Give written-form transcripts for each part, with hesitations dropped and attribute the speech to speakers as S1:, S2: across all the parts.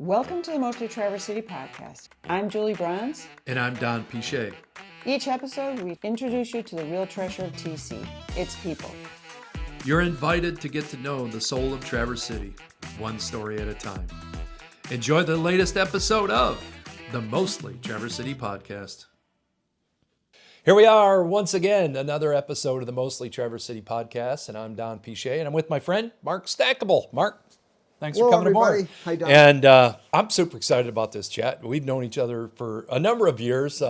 S1: Welcome to the Mostly Traverse City podcast. I'm Julie Bronze.
S2: And I'm Don Pichet.
S1: Each episode, we introduce you to the real treasure of TC, its people.
S2: You're invited to get to know the soul of Traverse City, one story at a time. Enjoy the latest episode of the Mostly Traverse City podcast. Here we are once again, another episode of the Mostly Traverse City podcast, and I'm Don Pichet, and I'm with my friend Mark Stackable. Mark, thanks for coming
S3: everybody.
S2: aboard.
S3: Hi, Don.
S2: And I'm super excited about this chat. We've known each other for a number of years,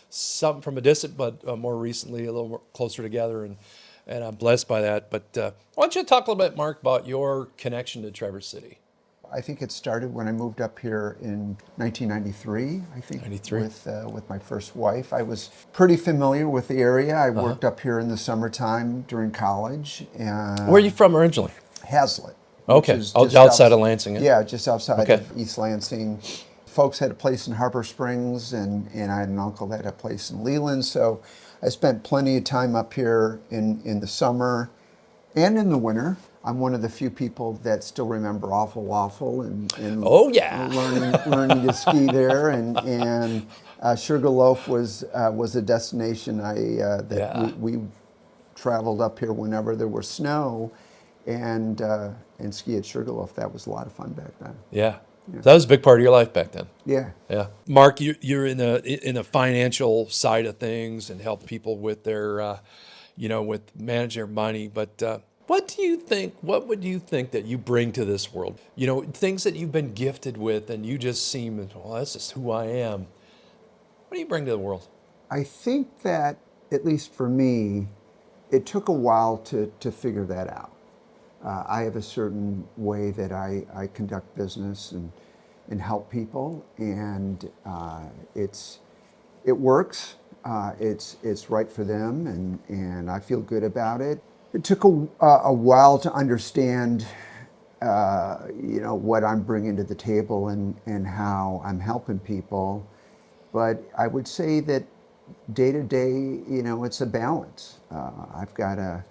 S2: some from a distance, but more recently a little more closer together, and I'm blessed by that. But why don't you talk a little bit, Mark, about your connection to Traverse City?
S3: I think it started when I moved up here in 1993, I think,
S2: 93.
S3: with my first wife. I was pretty familiar with the area. I worked up here in the summertime during college.
S2: Where are you from originally?
S3: Hazlitt.
S2: Okay,
S3: which is
S2: just
S3: just
S2: outside of Lansing.
S3: Yeah, just outside
S2: Okay.
S3: of East Lansing. Folks had a place in Harbor Springs, and I had an uncle that had a place in Leland. So I spent plenty of time up here in the summer and in the winter. I'm one of the few people that still remember Awful Waffle and
S2: Oh, yeah.
S3: learning to ski there, and Sugarloaf was a destination we traveled up here whenever there was snow, and ski at Sugarloaf. That was a lot of fun back then.
S2: Yeah. So that was a big part of your life back then.
S3: Yeah.
S2: Yeah, Mark, you're in the financial side of things and help people with their, with managing their money. But what would you think that you bring to this world? You know, things that you've been gifted with, and you just seem, well, that's just who I am. What do you bring to the world?
S3: I think that, at least for me, it took a while to figure that out. I have a certain way that I conduct business and help people, and it works. It's right for them, and I feel good about it. It took a while to understand, what I'm bringing to the table and how I'm helping people. But I would say that day to day, it's a balance. I've got a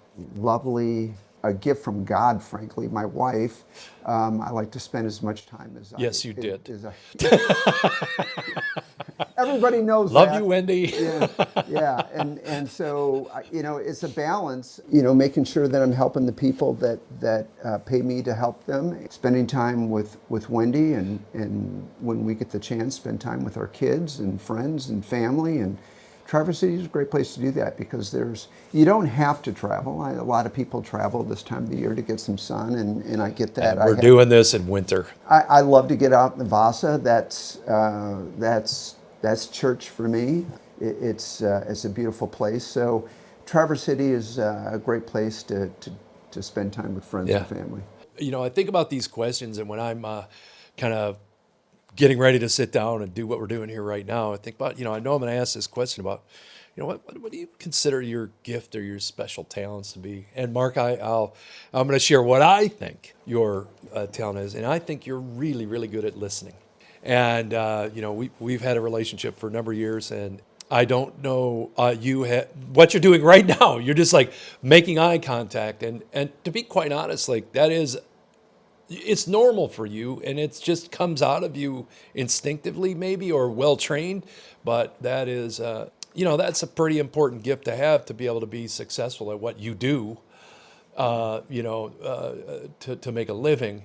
S3: gift from God, frankly, my wife. I like to spend as much time as
S2: Yes, you did.
S3: Everybody knows
S2: Love
S3: that.
S2: you, Wendy.
S3: Yeah, and so it's a balance. Making sure that I'm helping the people that pay me to help them. Spending time with Wendy, and when we get the chance, spend time with our kids and friends and family. And Traverse City is a great place to do that because you don't have to travel. A lot of people travel this time of the year to get some sun, and I get that.
S2: And we're doing this in winter.
S3: I love to get out in the Vasa. That's church for me. It's a beautiful place. So Traverse City is a great place to spend time with friends and family.
S2: I think about these questions, and when I'm kind of getting ready to sit down and do what we're doing here right now, I think about, I know I'm going to ask this question about, what do you consider your gift or your special talents to be? And Mark, I'm going to share what I think your talent is, and I think you're really, really good at listening. And we've had a relationship for a number of years, and I don't know what you're doing right now. You're just like making eye contact, and to be quite honest, like it's normal for you, and it just comes out of you instinctively, maybe, or well trained. But that is, that's a pretty important gift to have, to be able to be successful at what you do, to make a living.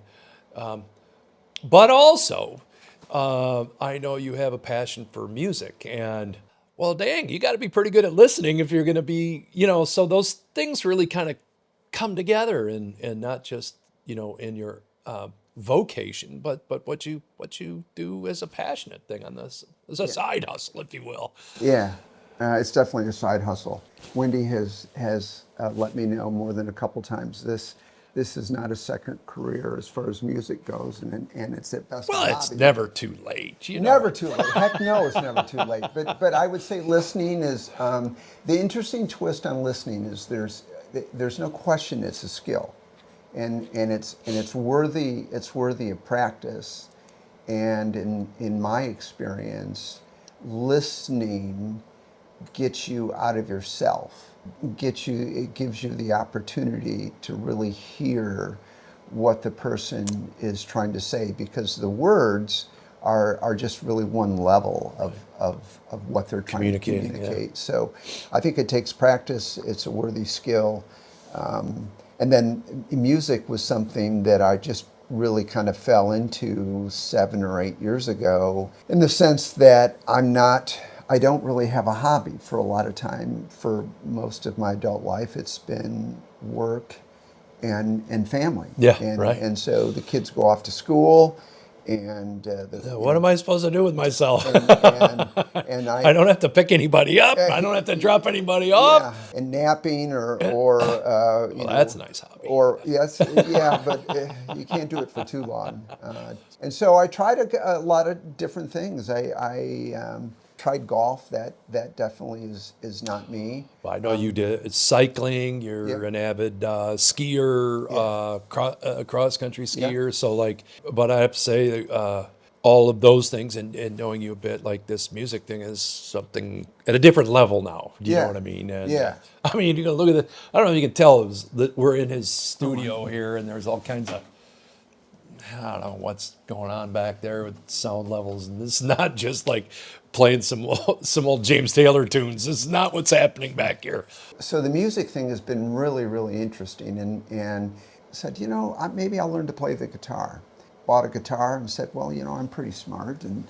S2: But also, I know you have a passion for music, and well, dang, you got to be pretty good at listening if you're going to be, so those things really kind of come together, and not just, in your vocation, but what you do as a passionate thing on this, as a side hustle, if you will.
S3: Yeah, it's definitely a side hustle. Wendy has let me know more than a couple times this is not a second career as far as music goes, and it's at best.
S2: Well, it's never too late.
S3: Never too late. Heck no, it's never too late. But I would say listening is the interesting twist on listening is there's no question it's a skill, and it's worthy of practice. And in my experience, listening gets you out of yourself. It gives you the opportunity to really hear what the person is trying to say, because the words are just really one level of what they're trying to
S2: Communicating, yeah.
S3: communicate. So I think it takes practice. It's a worthy skill. And then music was something that I just really kind of fell into 7 or 8 years ago, in the sense that I don't really have a hobby for a lot of time. For most of my adult life, it's been work and family.
S2: Yeah,
S3: and
S2: right.
S3: and so the kids go off to school, and
S2: What am I supposed to do with myself?
S3: and
S2: I don't have to pick anybody up. I don't have to drop anybody off.
S3: yeah, and napping or
S2: Well, that's a nice hobby.
S3: or yes, yeah, but you can't do it for too long. And so I tried a lot of different things. I tried golf. That definitely is not me.
S2: Well, I know you did. It's cycling. You're
S3: Yeah.
S2: an avid skier, cross country
S3: Yeah.
S2: skier. So like, but I have to say, all of those things, and knowing you a bit, like this music thing is something at a different level now. Do you
S3: Yeah.
S2: know what I mean? And,
S3: Yeah.
S2: I mean, you can look at the. I don't know if you can tell. That we're in his studio here, and there's all kinds of. I don't know what's going on back there with sound levels, and it's not just like playing some old James Taylor tunes. This is not what's happening back here.
S3: So the music thing has been really, really interesting, and said, maybe I'll learn to play the guitar. Bought a guitar and said, well, I'm pretty smart, and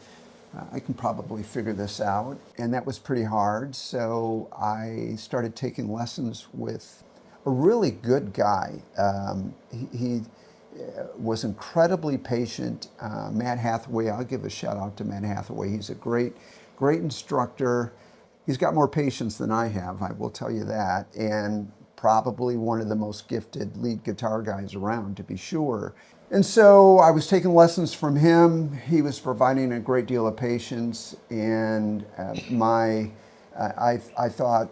S3: I can probably figure this out. And that was pretty hard, so I started taking lessons with a really good guy. He was incredibly patient. Matt Hathaway, I'll give a shout out to Matt Hathaway. He's a great instructor. He's got more patience than I have, I will tell you that, and probably one of the most gifted lead guitar guys around, to be sure. And so I was taking lessons from him. He was providing a great deal of patience, and I thought,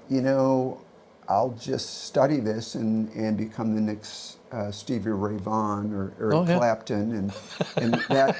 S3: I'll just study this and become the next Stevie Ray Vaughan or Eric
S2: yeah.
S3: Clapton, and that.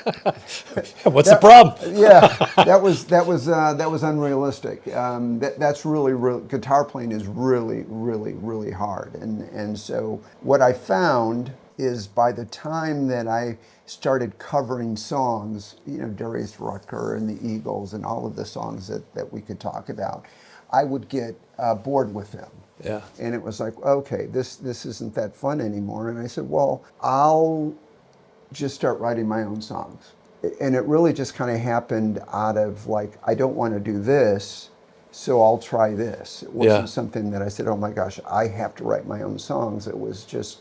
S2: What's the problem?
S3: Yeah, that was unrealistic. That's really guitar playing is really hard, and so what I found is by the time that I started covering songs, Darius Rucker and the Eagles and all of the songs that we could talk about, I would get bored with them.
S2: Yeah.
S3: And it was like, okay, this isn't that fun anymore. And I said, well, I'll just start writing my own songs. And it really just kind of happened out of like, I don't want to do this, so I'll try this. It wasn't something that I said, oh my gosh, I have to write my own songs. It was just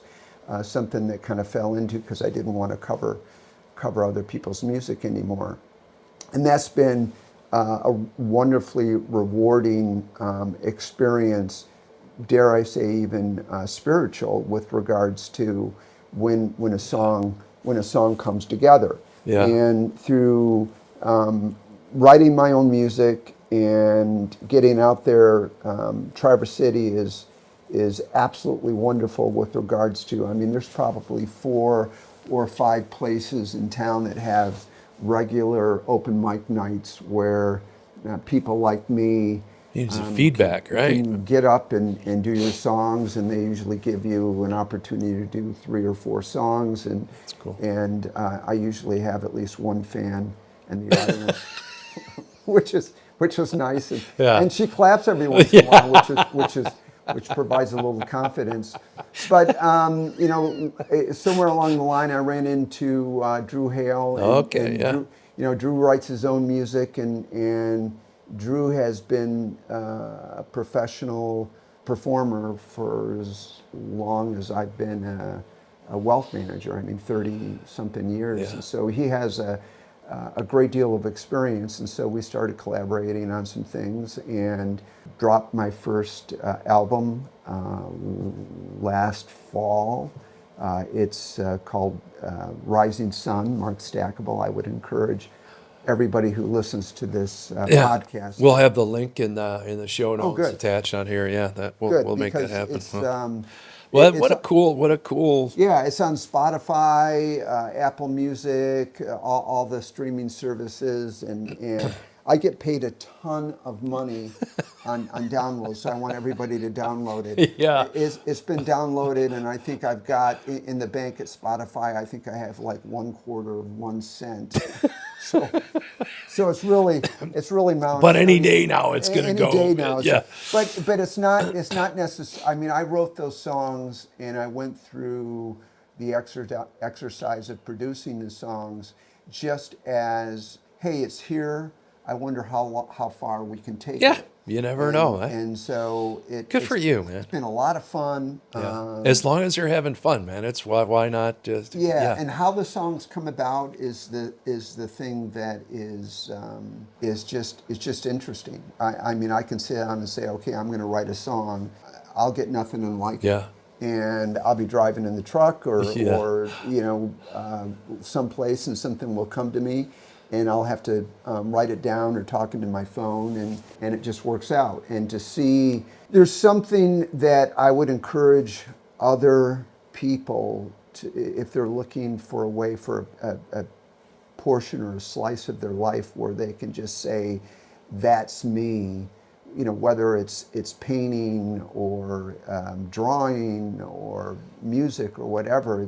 S3: something that kind of fell into, because I didn't want to cover other people's music anymore. And that's been a wonderfully rewarding experience, dare I say even spiritual, with regards to when a song comes together.
S2: Yeah.
S3: And through writing my own music and getting out there, Traverse City is absolutely wonderful with regards to, there's probably 4 or 5 places in town that have regular open mic nights where people like me
S2: Need some feedback, right?
S3: can get up and do your songs, and they usually give you an opportunity to do 3 or 4 songs, and
S2: That's cool.
S3: And I usually have at least one fan in the audience, which is nice, and she claps every once in a while, which provides a little confidence. But somewhere along the line, I ran into Drew Hale. Drew writes his own music, and Drew has been a professional performer for as long as I've been a wealth manager. 30-something years.
S2: Yeah.
S3: And so he has a great deal of experience, and so we started collaborating on some things and dropped my first album last fall. It's called Rising Sun, Markstackable. I would encourage everybody who listens to this podcast.
S2: We'll have the link in the show notes
S3: good.
S2: attached on here. Yeah, that
S3: Good,
S2: we'll make that
S3: because
S2: happen.
S3: it's,
S2: Well,
S3: it's
S2: what a cool.
S3: Yeah, it's on Spotify, Apple Music, all the streaming services, and I get paid a ton of money on downloads, so I want everybody to download it.
S2: Yeah.
S3: It's been downloaded, and I think I've got in the bank at Spotify. I think I have like 1/4 of 1 cent. So, so it's really
S2: But
S3: mounting. I
S2: any
S3: mean,
S2: day now it's going to
S3: any
S2: go.
S3: day now.
S2: Yeah.
S3: So, but it's not necessary. I mean, I wrote those songs, and I went through the exercise of producing the songs, just as, hey, it's here. I wonder how far we can take
S2: Yeah.
S3: it.
S2: You never
S3: And
S2: know. Eh?
S3: and so
S2: Good for you, man.
S3: it's been a lot of fun.
S2: Yeah. As long as you're having fun, man. It's why not just,
S3: Yeah,
S2: yeah.
S3: and how the songs come about is the thing that is just interesting. I mean, I can sit down and say, okay, I'm going to write a song. I'll get nothing like it,
S2: Yeah.
S3: and I'll be driving in the truck or
S2: Yeah.
S3: or someplace, and something will come to me, and I'll have to write it down or talk into my phone, and it just works out. And to see, there's something that I would encourage other people to, if they're looking for a way for a portion or a slice of their life where they can just say, "That's me." Whether it's painting or drawing or music or whatever.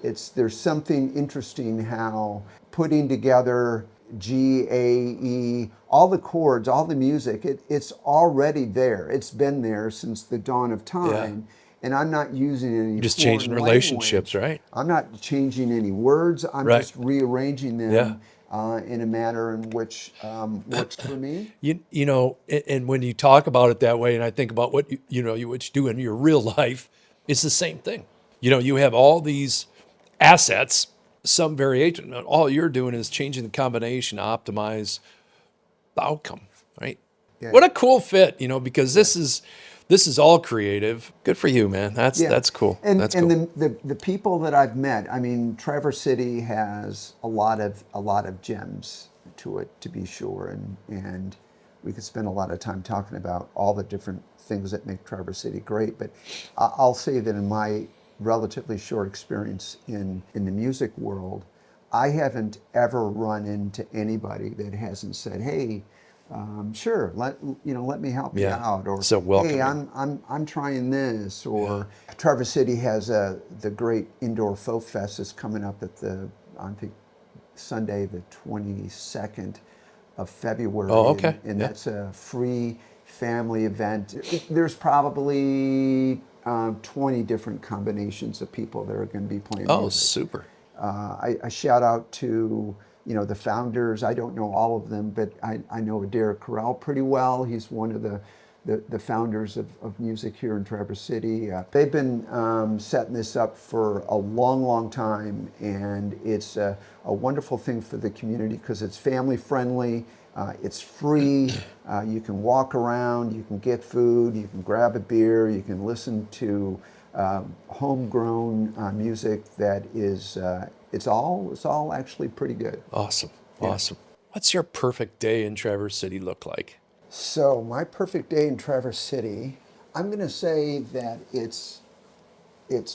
S3: It's there's something interesting how putting together G, A, E, all the chords, all the music, it's already there. It's been there since the dawn of
S2: Yeah.
S3: time. And I'm not using any
S2: Just changing
S3: foreign
S2: relationships,
S3: language.
S2: right?
S3: I'm not changing any words. I'm
S2: Right.
S3: just rearranging
S2: Yeah.
S3: them in a manner in which works for me.
S2: And when you talk about it that way, and I think about what what you do in your real life, it's the same thing. You have all these assets, some variation. And all you're doing is changing the combination to optimize the outcome, right?
S3: Yeah.
S2: What a cool fit, because this is all creative. Good for you, man. That's
S3: Yeah,
S2: that's cool.
S3: and
S2: That's
S3: and
S2: cool.
S3: the people that I've met, I mean, Traverse City has a lot of gems to it, to be sure, and we could spend a lot of time talking about all the different things that make Traverse City great. But I'll say that in my relatively short experience in the music world, I haven't ever run into anybody that hasn't said, "Hey, sure, let me help you
S2: Yeah.
S3: out," or
S2: So
S3: "Hey,
S2: welcoming.
S3: I'm trying this,"
S2: Yeah.
S3: or Traverse City has the great indoor folk fest that's coming up at I think Sunday the 22nd of
S2: Oh,
S3: February, and,
S2: okay.
S3: and
S2: Yeah.
S3: that's a free family event. There's probably 20 different combinations of people that are going to be playing
S2: Oh,
S3: music.
S2: super.
S3: I shout out to the founders. I don't know all of them, but I know Derek Corral pretty well. He's one of the founders of music here in Traverse City. They've been setting this up for a long, long time, and it's a wonderful thing for the community because it's family friendly. It's free. You can walk around. You can get food. You can grab a beer. You can listen to homegrown music that is it's all actually pretty good.
S2: Awesome.
S3: Yeah.
S2: Awesome. What's your perfect day in Traverse City look like?
S3: So my perfect day in Traverse City, I'm going to say that it's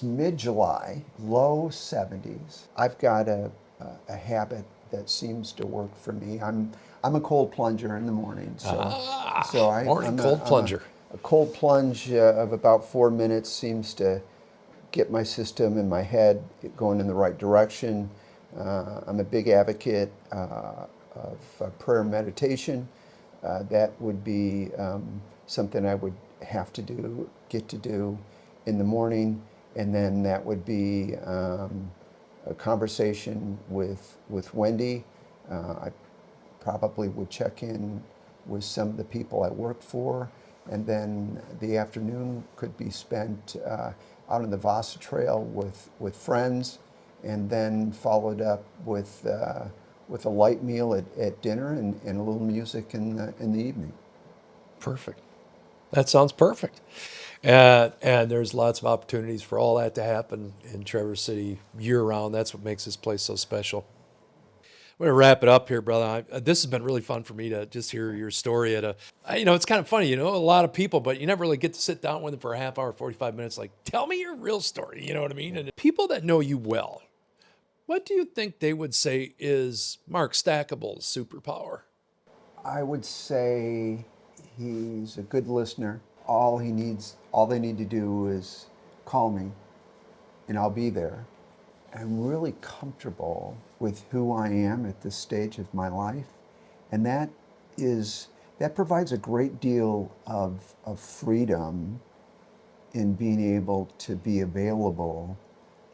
S3: mid-July, low 70s. I've got a habit that seems to work for me. I'm a cold plunger in the morning, so
S2: Morning cold plunger.
S3: a cold plunge of about 4 minutes seems to get my system and my head going in the right direction. I'm a big advocate of prayer and meditation. That would be something I would have to get to do in the morning, and then that would be a conversation with Wendy. I probably would check in with some of the people I work for, and then the afternoon could be spent out on the Vasa Trail with friends, and then followed up with a light meal at dinner and a little music in the evening.
S2: Perfect. That sounds perfect. And there's lots of opportunities for all that to happen in Traverse City year round. That's what makes this place so special. I'm going to wrap it up here, brother. This has been really fun for me to just hear your story it's kind of funny, a lot of people, but you never really get to sit down with them for a half hour, 45 minutes. Like, tell me your real story. You know what I mean? And people that know you well, what do you think they would say is Mark Stackable's superpower?
S3: I would say he's a good listener. All they need to do is call me and I'll be there. I'm really comfortable with who I am at this stage of my life. And that provides a great deal of freedom in being able to be available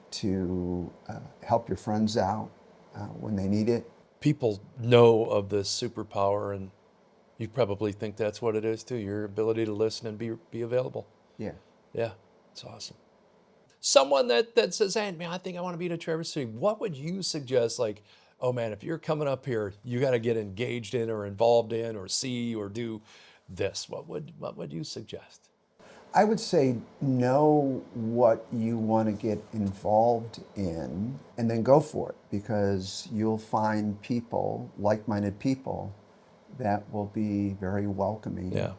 S3: to help your friends out when they need it.
S2: People know of this superpower, and you probably think that's what it is too, your ability to listen and be available.
S3: Yeah.
S2: Yeah, it's awesome. Someone that says, hey, man, I think I want to be in Traverse City, what would you suggest? Like, oh man, if you're coming up here, you got to get engaged in or involved in or see or do this. What would you suggest?
S3: I would say know what you want to get involved in and then go for it, because you'll find people, like-minded people, that will be very welcoming.
S2: Yeah.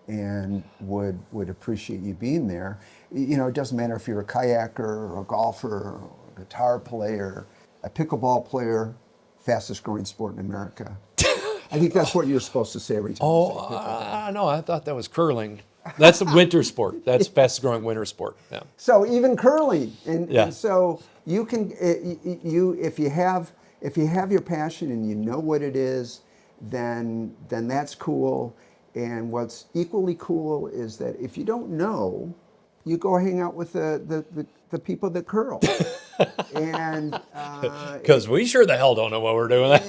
S3: And would appreciate you being there. You know, it doesn't matter if you're a kayaker or a golfer or a guitar player, a pickleball player, fastest growing sport in America. I think that's what you're supposed to say every time.
S2: Oh, no, I thought that was curling. That's a winter sport. That's fastest growing winter sport. Yeah.
S3: So even curling,
S2: Yeah.
S3: and so you can if you have your passion and you know what it is, then that's cool. And what's equally cool is that if you don't know, you go hang out with the people that curl. And
S2: Because we sure the hell don't know what we're doing.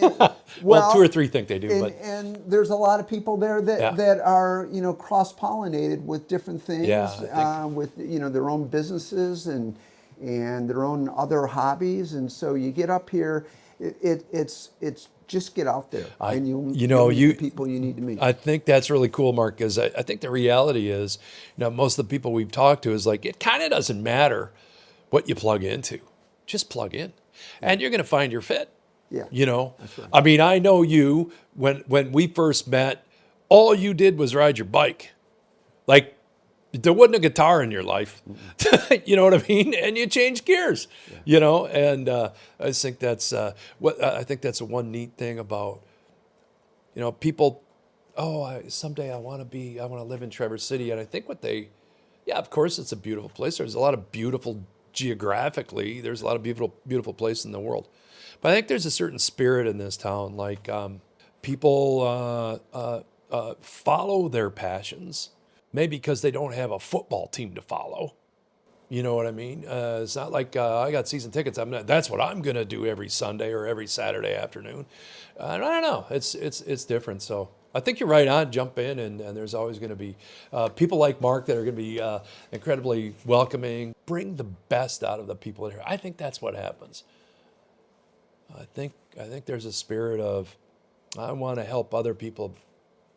S2: Well, two or three think they do, but
S3: and there's a lot of people there that,
S2: Yeah.
S3: that are cross-pollinated with different things,
S2: Yeah,
S3: with their own businesses and their own other hobbies, and so you get up here, it's just get out there, and you'll meet the people you need to meet.
S2: I think that's really cool, Mark, because I think the reality is, most of the people we've talked to is like, it kind of doesn't matter what you plug into. Just plug in. And you're going to find your fit.
S3: Yeah. That's right.
S2: I mean, I know you, when we first met, all you did was ride your bike. Like, there wasn't a guitar in your life. You know what I mean? And you changed gears, and I just think that's I think that's the one neat thing about, people, someday I want to live in Traverse City. And I think of course it's a beautiful place. There's a lot of geographically, there's a lot of beautiful places in the world. But I think there's a certain spirit in this town. Like, people follow their passions, maybe because they don't have a football team to follow. You know what I mean? It's not like I got season tickets. That's what I'm going to do every Sunday or every Saturday afternoon. I don't know. It's different. So I think you're right on. Jump in, and there's always going to be people like Mark that are going to be incredibly welcoming. Bring the best out of the people here. I think that's what happens. I think there's a spirit of, I want to help other people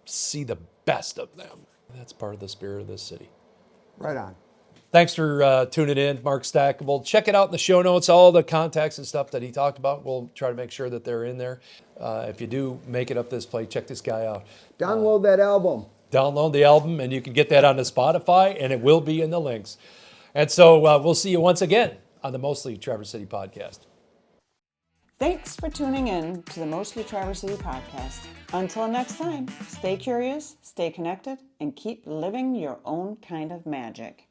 S2: see the best of them. That's part of the spirit of this city.
S3: Right on.
S2: Thanks for tuning in, Mark Stackable. Check it out in the show notes, all the contacts and stuff that he talked about. We'll try to make sure that they're in there. If you do make it up this play, check this guy out.
S3: Download that album.
S2: Download the album, and you can get that on the Spotify, and it will be in the links. And so we'll see you once again on the Mostly Traverse City podcast.
S1: Thanks for tuning in to the Mostly Traverse City podcast. Until next time, stay curious, stay connected, and keep living your own kind of magic.